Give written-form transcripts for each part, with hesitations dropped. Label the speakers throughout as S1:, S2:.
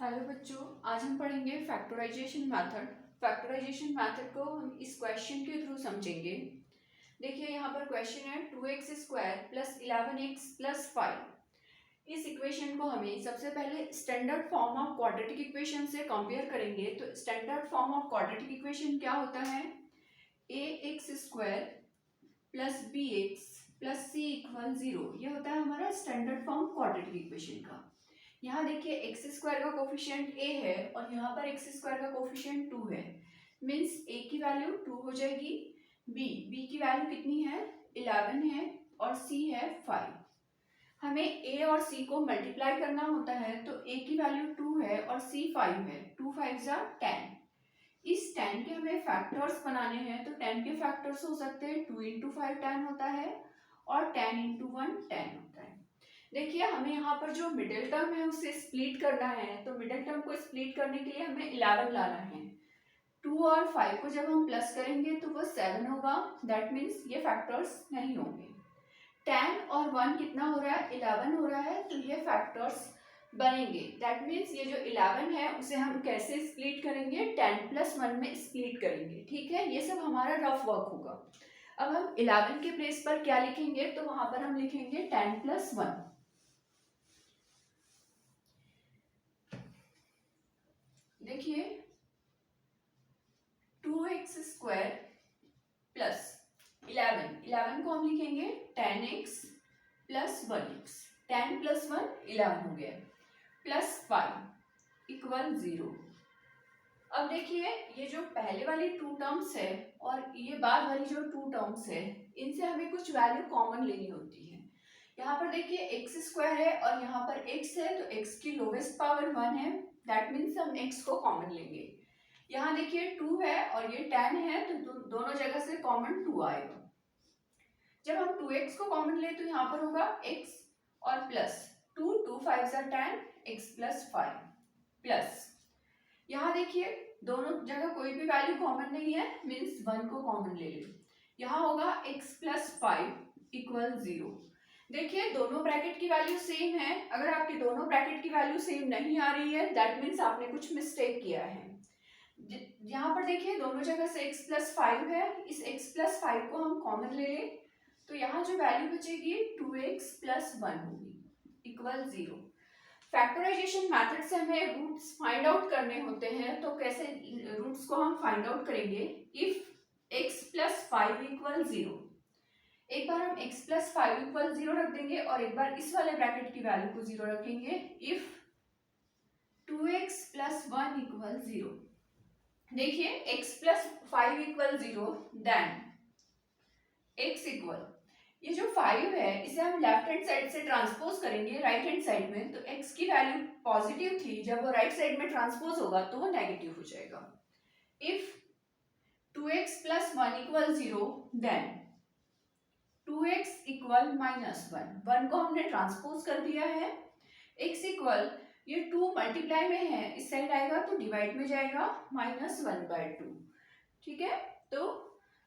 S1: Hello बच्चों, आज हम पढ़ेंगे फैक्टराइजेशन मेथड। फैक्टराइजेशन मेथड को हम इस क्वेश्चन के थ्रू समझेंगे। देखिए यहाँ पर क्वेश्चन है 2x square plus 11x plus 5। इस इक्वेशन को हमें सबसे पहले standard form of quadratic equation से कंपेयर करेंगे। तो standard form of quadratic equation क्या होता है? ax square plus bx plus c equal 0। ये होता है हमारा स्टैंडर्ड फॉर्म क्वाड्रेटिक इक्वेशन का। यहाँ देखिए एक्स स्क्वायर का कोफिशिएंट a है और यहाँ पर एक्स स्क्वायर का कोफिशिएंट 2 है। मीन्स a की वैल्यू 2 हो जाएगी, b की वैल्यू कितनी है? 11 है और c है 5। हमें a और c को मल्टीप्लाई करना होता है तो a की वैल्यू 2 है और c 5 है। 2 5 जा 10। इस 10 के हमें फैक्टर्स बनाने हैं तो 10 के फैक्टर्स हो सकते हैं 2 इंटू 5 10 होता है और 10 इंटू 1 10 होता है। देखिए हमें यहाँ पर जो मिडिल टर्म है उसे स्प्लिट करना है। तो मिडिल टर्म को स्प्लिट करने के लिए हमें 11 लाना है। 2 और 5 को जब हम प्लस करेंगे तो वो 7 होगा। दैट मीन्स ये फैक्टर्स नहीं होंगे। 10 और 1 कितना हो रहा है? 11 हो रहा है, तो ये फैक्टर्स बनेंगे। दैट मीन्स ये जो 11 है उसे हम कैसे स्प्लिट करेंगे? 10 प्लस 1 में स्प्लिट करेंगे। ठीक है, ये सब हमारा रफ वर्क होगा। अब हम 11 के प्लेस पर क्या लिखेंगे? तो वहां पर हम लिखेंगे 10 प्लस 1। देखिए 2x स्क्वायर प्लस 11 को हम लिखेंगे 10x प्लस 1x। 10 प्लस 1 11 हो गया, प्लस 5 इक्वल 0। अब देखिए ये जो पहले वाली 2 टर्म्स है और ये बाद वाली जो 2 टर्म्स है, इनसे हमें कुछ वैल्यू कॉमन लेनी होती है। यहाँ पर देखिए x स्क्वायर है और यहाँ पर x है, तो x की लोवेस्ट पावर 1 है। दैट मीन्स हम x को कॉमन लेंगे। यहाँ देखिए 2 है और ये 10 है, तो दोनों जगह से कॉमन 2 आएगा। जब हम 2x को कॉमन ले तो यहाँ पर होगा x और प्लस 2 2 5 10 x प्लस 5 प्लस यहाँ देखिए दोनों जगह कोई भी वैल्यू कॉमन नहीं है, मीन्स 1 को कॉमन ले ले। यहाँ होगा x प्लस 5 इक्वल 0। देखिए दोनों ब्रैकेट की वैल्यू सेम है। अगर आपकी दोनों ब्रैकेट की वैल्यू सेम नहीं आ रही है, दैट मीन्स आपने कुछ मिस्टेक किया है। यहाँ पर देखिए दोनों जगह से x प्लस 5 है, इस x प्लस 5 को हम कॉमन ले लें तो यहाँ जो वैल्यू बचेगी 2x प्लस 1 होगी इक्वल 0। फैक्टराइजेशन मेथड से हमें रूट्स फाइंड आउट करने होते हैं। तो कैसे रूट्स को हम फाइंड आउट करेंगे? इफ x प्लस 5 इक्वल 0, एक बार हम x प्लस 5 इक्वल 0 रख देंगे और एक बार इस वाले ब्रैकेट की वैल्यू को 0 रखेंगे। इफ 2x प्लस 1 इक्वल 0, देखिए x plus 5 equal 0, then x equal, ये जो 5 है इसे हम लेफ्ट हैंड साइड से ट्रांसपोज करेंगे राइट हैंड साइड में। तो x की वैल्यू पॉजिटिव थी, जब वो राइट साइड में ट्रांसपोज होगा तो वो नेगेटिव हो जाएगा। If 2x plus 1 equal 0, then 2x equal minus 1 को हमने ट्रांसपोज कर दिया है। x इक्वल, ये 2 मल्टीप्लाई में है, इस साइड आएगा तो डिवाइड में जाएगा, -1/2। ठीक है, तो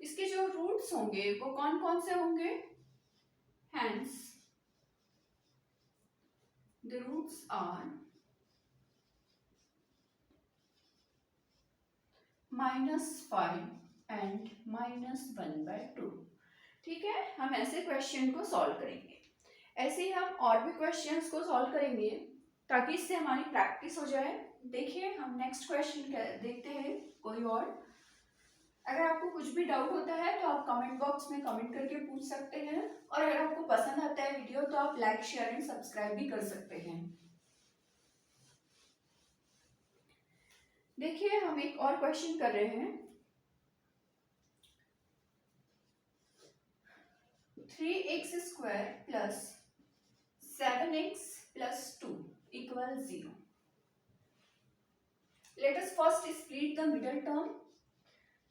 S1: इसके जो रूट्स होंगे वो कौन कौन से होंगे? Hence, the roots are -5 and -1/2। ठीक है, हम ऐसे क्वेश्चन को सॉल्व करेंगे। ऐसे ही हम और भी क्वेश्चंस को सॉल्व करेंगे ताकि इससे हमारी प्रैक्टिस हो जाए। देखिए हम नेक्स्ट क्वेश्चन देखते हैं कोई और। अगर आपको कुछ भी डाउट होता है तो आप कमेंट बॉक्स में कमेंट करके पूछ सकते हैं, और अगर आपको पसंद आता है वीडियो तो आप लाइक शेयर एंड सब्सक्राइब भी कर सकते हैं। देखिए हम एक और क्वेश्चन कर रहे हैं। 3x square plus 7x plus 2 equal 0। Let us first split the middle term.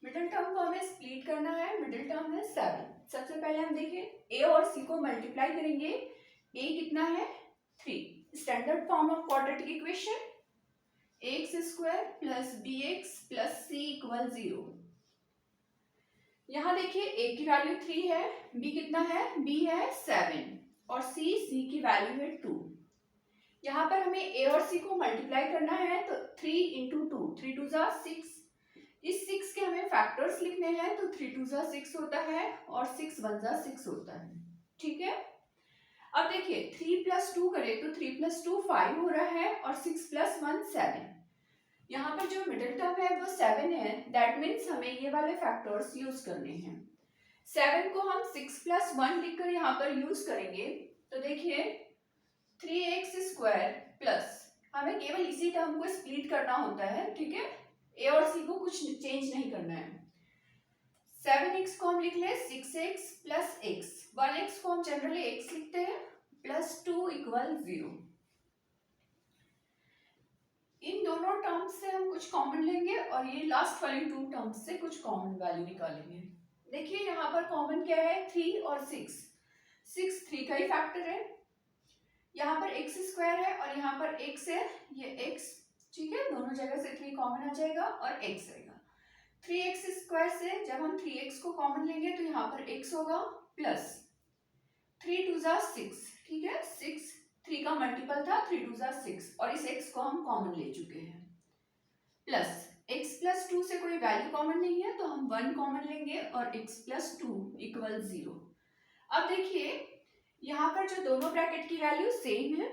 S1: Middle term को हमें स्प्लिट करना है। मिडिल टर्म है 7। सबसे पहले हम देखिए a और c को मल्टीप्लाई करेंगे। a कितना है? 3। Standard form of quadratic equation, x square plus b x plus c equal 0। यहाँ देखिए a की वैल्यू 3 है, b कितना है? b है 7 और c की वैल्यू है 2। यहाँ पर हमें ए और सी को मल्टीप्लाई करना है, तो 3 इंटू 2, 3 2 जा 6, इस 6 के हमें फैक्टर्स लिखने हैं, तो 3 2 जा 6 होता है और 6 1 जा 6 होता है। ठीक है, अब देखिए 3 प्लस 2 करें तो 3 प्लस 2 5 हो रहा है और 6 प्लस 1 7। यहाँ पर जो मिडिल टर्म है वो 7 है, दैट मीन्स हमें ये वाले फैक्टर्स यूज करने हैं। 7 को हम 6 प्लस 1 लिखकर यहाँ पर यूज करेंगे, तो देखिए 3x स्क्वायर प्लस, हमें केवल इसी टर्म को स्प्लिट करना होता है। ठीक है, ए और सी को कुछ चेंज नहीं करना है। 7x को हम लिख ले 6x प्लस x, 1x को हम जनरली x लिखते हैं, प्लस 2 इक्वल 0। इन दोनों टर्म्स से हम कुछ कॉमन लेंगे और ये लास्ट वाली 2 टर्म्स से कुछ कॉमन वैल्यू निकालेंगे। देखिए यहाँ पर कॉमन क्या है, 3 और 6, 6 3 का ही फैक्टर है, यहाँ पर x स्क्वायर है और यहाँ पर x है, ये x, ठीक है, दोनों जगह से 3 कॉमन आ जाएगा और x आएगा। 3x स्क्वायर से जब हम 3x को कॉमन लेंगे तो यहाँ पर x होगा, प्लस 3 2 जा 6, ठीक है, 6 3 का मल्टीपल था, 3 2 जा 6 और इस x को हम कॉमन ले चुके हैं, प्लस x प्लस 2 से कोई वैल्यू कॉमन नहीं है तो हम 1 कॉमन लेंगे और x प्लस 2 इक्वल 0। अब देखिए यहाँ पर जो दोनों ब्रैकेट की वैल्यू सेम है,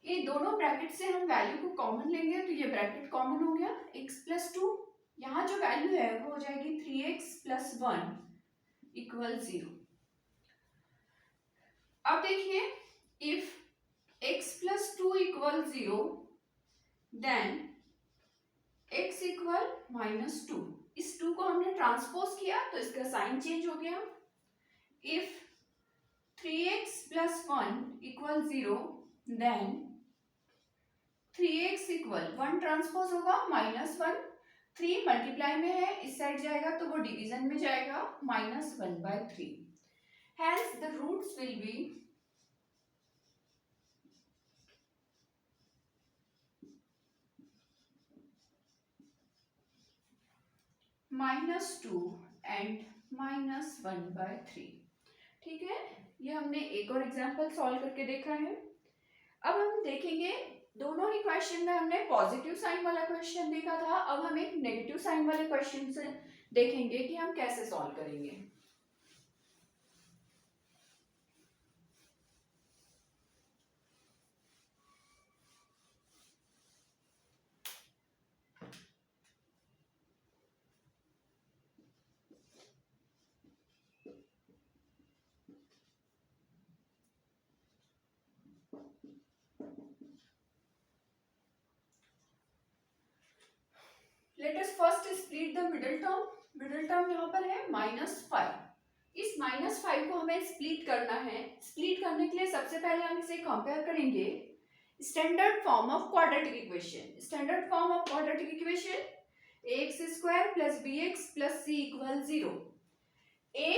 S1: ये दोनों ब्रैकेट से हम वैल्यू को कॉमन लेंगे तो ये ब्रैकेट कॉमन हो गया, x प्लस 2, यहाँ जो वैल्यू है वो हो जाएगी 3x प्लस 1 इक्वल 0। अब देखिए if x plus 2 equal 0 then x equal minus 2, इस 2 को हमने ट्रांसपोज किया तो इसका साइन चेंज हो गया। If 3x plus 1 equal 0 then 3x equal 1 transpose होगा माइनस 1, 3 मल्टीप्लाई में है, इस साइड जाएगा तो वो डिवीजन में जाएगा, minus 1/3। Hence the roots will be -2 and -1/3। ठीक है, ये हमने एक और एग्जांपल सॉल्व करके देखा है। अब हम देखेंगे, दोनों ही क्वेश्चन में हमने पॉजिटिव साइन वाला क्वेश्चन देखा था, अब हम एक नेगेटिव साइन वाले क्वेश्चन से देखेंगे कि हम कैसे सॉल्व करेंगे। Let us first split the middle term. Middle term यहाँ पर है -5, इस -5 को हमें स्प्लिट करना है। स्प्लिट करने के लिए सबसे पहले हम इसे कंपेयर करेंगे standard form of quadratic equation. Standard form of quadratic equation ax square plus bx plus c equal 0, a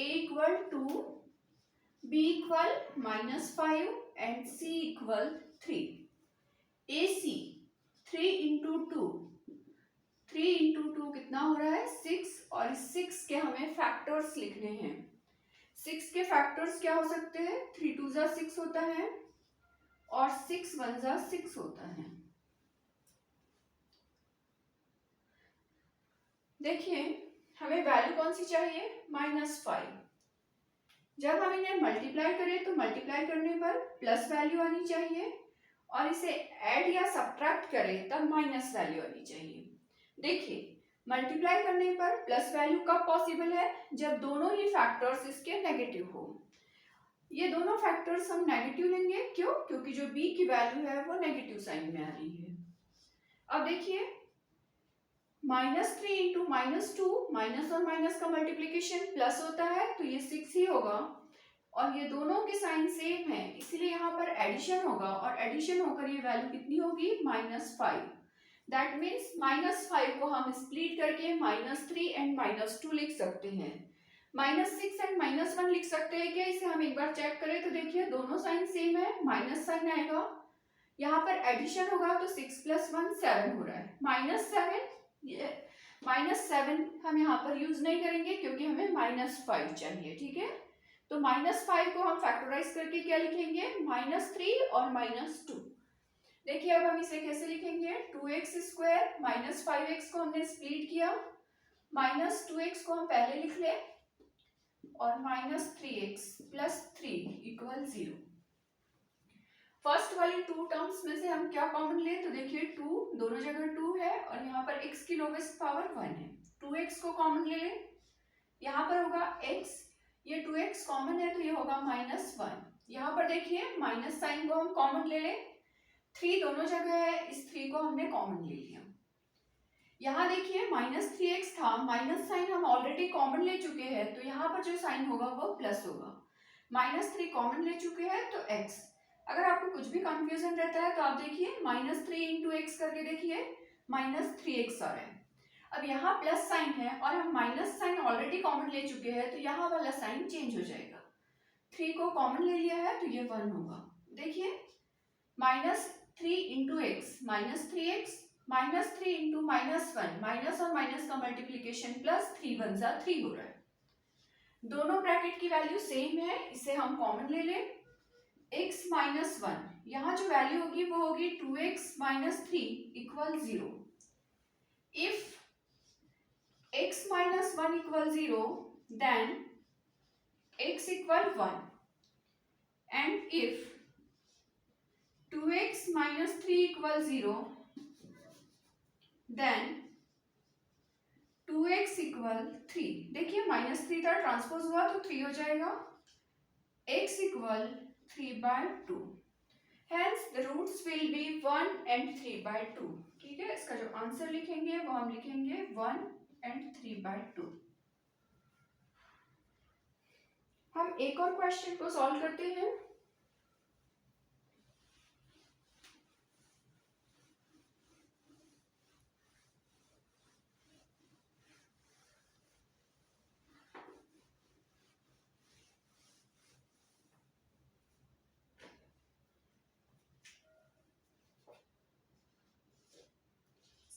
S1: equal 2, b equal -5 and c equal 3। ac 3 into 2, 3 into 2 कितना हो रहा है 6, और इस 6 के हमें फैक्टर्स लिखने हैं। 6 के फैक्टर्स क्या हो सकते हैं, 3 2 जा 6 होता है और 6 1 जा 6 होता है। देखिए हमें वैल्यू कौन सी चाहिए, -5। जब हम इन्हें मल्टीप्लाई करें तो मल्टीप्लाई करने पर प्लस वैल्यू आनी चाहिए, और इसे ऐड या सब्ट्रैक्ट करें तब माइनस वैल्यू आनी चाहिए। देखिए मल्टीप्लाई करने पर प्लस वैल्यू कब पॉसिबल है, जब दोनों ही फैक्टर्स इसके नेगेटिव हो। ये दोनों फैक्टर्स हम नेगेटिव लेंगे, क्यों, क्योंकि जो b की वैल्यू है वो नेगेटिव साइन में आ रही है। अब देखिए -3 इंटू -2, माइनस और माइनस का मल्टीप्लीकेशन प्लस होता है तो ये 6 ही होगा, और ये दोनों के साइन सेम है इसलिए यहाँ पर एडिशन होगा, और एडिशन होकर ये वैल्यू कितनी होगी, -5। दैट मीन्स -5 को हम स्प्लिट करके -3 एंड -2 लिख सकते हैं। -6 एंड -1 लिख सकते हैं क्या, इसे हम एक बार चेक करें तो देखिए दोनों साइन सेम है, माइनस साइन आएगा, यहाँ पर एडिशन होगा तो 6 + 1 7 हो रहा है, -7। -7 हम यहाँ पर यूज नहीं करेंगे क्योंकि हमें -5 चाहिए। ठीक है, तो -5 को हम फैक्टराइज करके क्या लिखेंगे, -3 और -2, देखिए अब हम इसे कैसे लिखेंगे, 2x² माइनस 5x को हमने स्प्लिट किया, माइनस 2x को हम पहले लिख ले और minus 3x plus 3 equal 0। First वाली टू टर्म्स में से हम क्या कॉमन ले, तो देखिए 2 दोनों जगह 2 है और यहाँ पर x की लोवेस्ट पावर 1 है, 2x को कॉमन ले, यहाँ पर होगा x, ये 2x कॉमन है तो ये होगा -1। यहाँ पर देखिए माइनस साइन को हम कॉमन ले 3 दोनों जगह है, इस 3 को हमने कॉमन ले लिया। यहाँ देखिए -3x था, माइनस साइन हम ऑलरेडी कॉमन ले चुके हैं तो यहाँ पर जो साइन होगा वो प्लस होगा, -3 कॉमन ले चुके हैं तो x। अगर आपको कुछ भी कंफ्यूजन रहता है तो आप देखिए -3 इंटू एक्स करके देखिए, -3x आ रहा है। अब यहाँ प्लस साइन है और हम माइनस साइन ऑलरेडी कॉमन ले चुके हैं तो यहाँ वाला साइन चेंज हो जाएगा, 3 को कॉमन ले लिया है तो ये 1 होगा। देखिए -3 into x -3x, -3 into -1, minus और माइनस का मल्टीप्लीकेशन प्लस 3 1 जा 3 हो रहा है। दोनों ब्रैकेट की वैल्यू सेम है, इसे हम कॉमन ले लें, x माइनस 1, यहाँ जो वैल्यू होगी वो होगी 2x minus 3 equal 0। If x minus 1 equal 0, then x equal 1, and if 2x minus 3 equal 0, then 2x equal 3। देखिए -3 था, ट्रांसपोज हुआ तो 3 हो जाएगा, x equal 3/2। Hence the roots will be 1 and 3/2। ठीक है, इसका जो आंसर लिखेंगे वो हम लिखेंगे 1 and 3/2। हम एक और क्वेश्चन को सॉल्व करते हैं।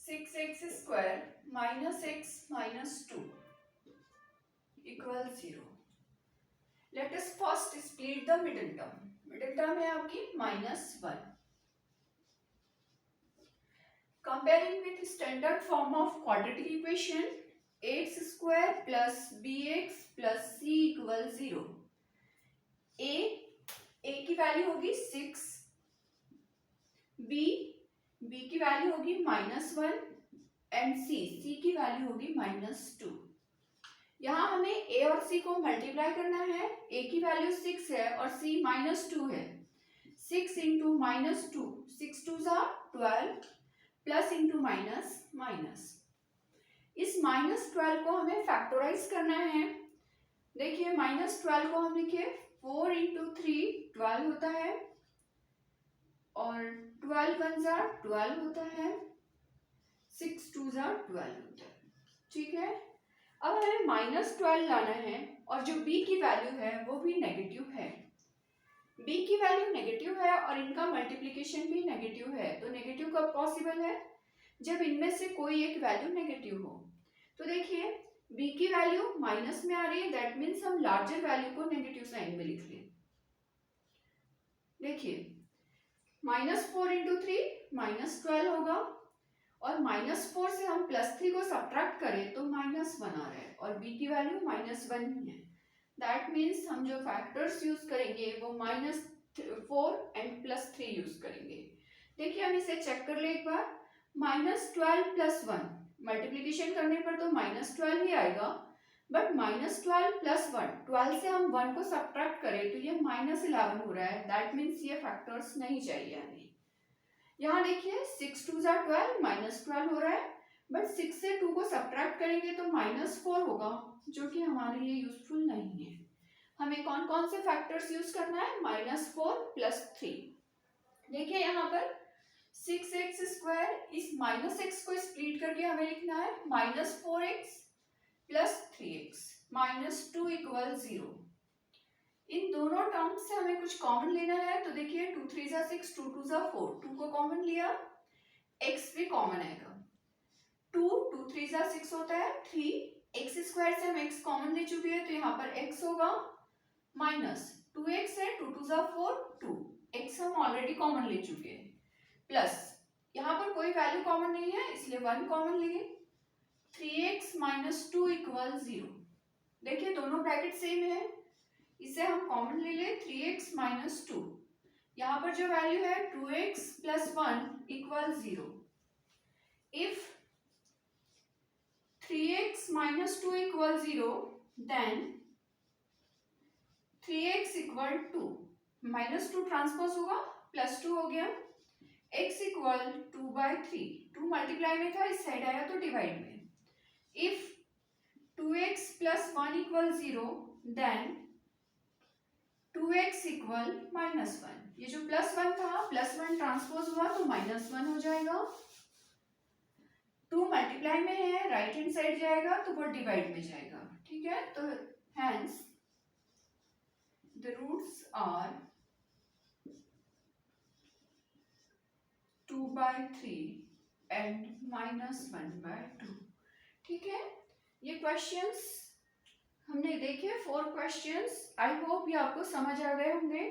S1: Six x square minus x minus 2 equal 0। Let us first split the middle term. Middle term है आपकी -1। Comparing with standard form of quadratic equation, x² plus bx plus c equal 0। a की value होगी 6, b की value होगी -1 and c की value होगी -2। यहाँ हमें a और c को मल्टीप्लाई करना है, a की वैल्यू 6 है और c -2 है, 6 इंटू -2, 6 2 जा 12 प्लस इंटू माइनस। इस -12 को हमें फैक्टराइज करना है। देखिए -12 को हम लिखे 4 इंटू 3 12 होता है और 12 1 जा 12 होता है, 6 2 जा 12 होता है। ठीक है, अब हमें -12 लाना है और जो b की वैल्यू है वो भी नेगेटिव है। b की वैल्यू नेगेटिव है और इनका मल्टीप्लिकेशन भी नेगेटिव है, तो नेगेटिव कब पॉसिबल है, जब इनमें से कोई एक वैल्यू नेगेटिव हो। तो देखिए b की वैल्यू माइनस में आ रही है, दैट मीन्स हम लार्जर वैल्यू को नेगेटिव साइन में लिख लें। देखिए -4 इंटू 3 -12 होगा और -4 से हम +3 को सब्ट्रैक्ट करें तो -1 आ रहा है और b की वैल्यू -1 ही है। दैट मीन्स हम जो फैक्टर्स यूज करेंगे वो -4 एंड +3 यूज करेंगे। देखिए हम इसे चेक कर ले एक बार, -12 + 1 मल्टीप्लीकेशन करने पर तो -12 ही आएगा, बट -12 + 1, 12 से हम 1 को सब्ट्रैक्ट करें तो ये -11 हो रहा है, दैट मीन्स ये फैक्टर्स नहीं चाहिए हमें। यहाँ देखिए 6 2 जा 12 -12 हो रहा है, बट 6 से 2 को सब्ट्रैक्ट करेंगे तो -4 होगा, जो कि हमारे लिए यूजफुल नहीं है। हमें कौन कौन से फैक्टर्स यूज करना है, -4 + 3। देखिए यहाँ पर 6x² इस -x को स्प्लिट करके हमें लिखना है -4x + 3x -2 इक्वल 0। इन दोनों टर्म्स से हमें कुछ कॉमन लेना है, तो देखिए 2 3 जा 6, 2 2 जा 4, 2 को कॉमन लिया, x भी कॉमन आएगा, 2 2 3 जा 6 होता है 3, x² से हम x कॉमन ले चुके हैं तो यहाँ पर x होगा -2x है, 2 2 जा 4 2, x हम ऑलरेडी कॉमन ले चुके हैं, प्लस यहाँ पर कोई वैल्यू कॉमन नहीं है इसलिए 1 कॉमन लिए, 3x माइनस 2 इक्वल 0। देखिए दोनों ब्रैकेट सेम है, इसे हम कॉमन ले ले 3x माइनस 2। यहाँ पर जो वैल्यू है 2x plus 1 equal 0। If 3x minus 2 equal 0 then 3x equal 2, minus 2 transpose होगा प्लस 2 हो गया, x इक्वल 2/3, 2 मल्टीप्लाई में था इस साइड आया तो डिवाइड में। If 2x plus 1 equal 0 then 2x equal -1। ये जो प्लस 1 था प्लस 1 ट्रांसपोज हुआ तो -1 हो जाएगा, 2 मल्टीप्लाई में है राइट हैंड साइड जाएगा तो वो डिवाइड में जाएगा, ठीक है। तो hence the roots are 2/3 and -1/2, ठीक है। ये क्वेश्चंस हमने देखे 4 क्वेश्चंस, आई होप ये आपको समझ आ गए होंगे।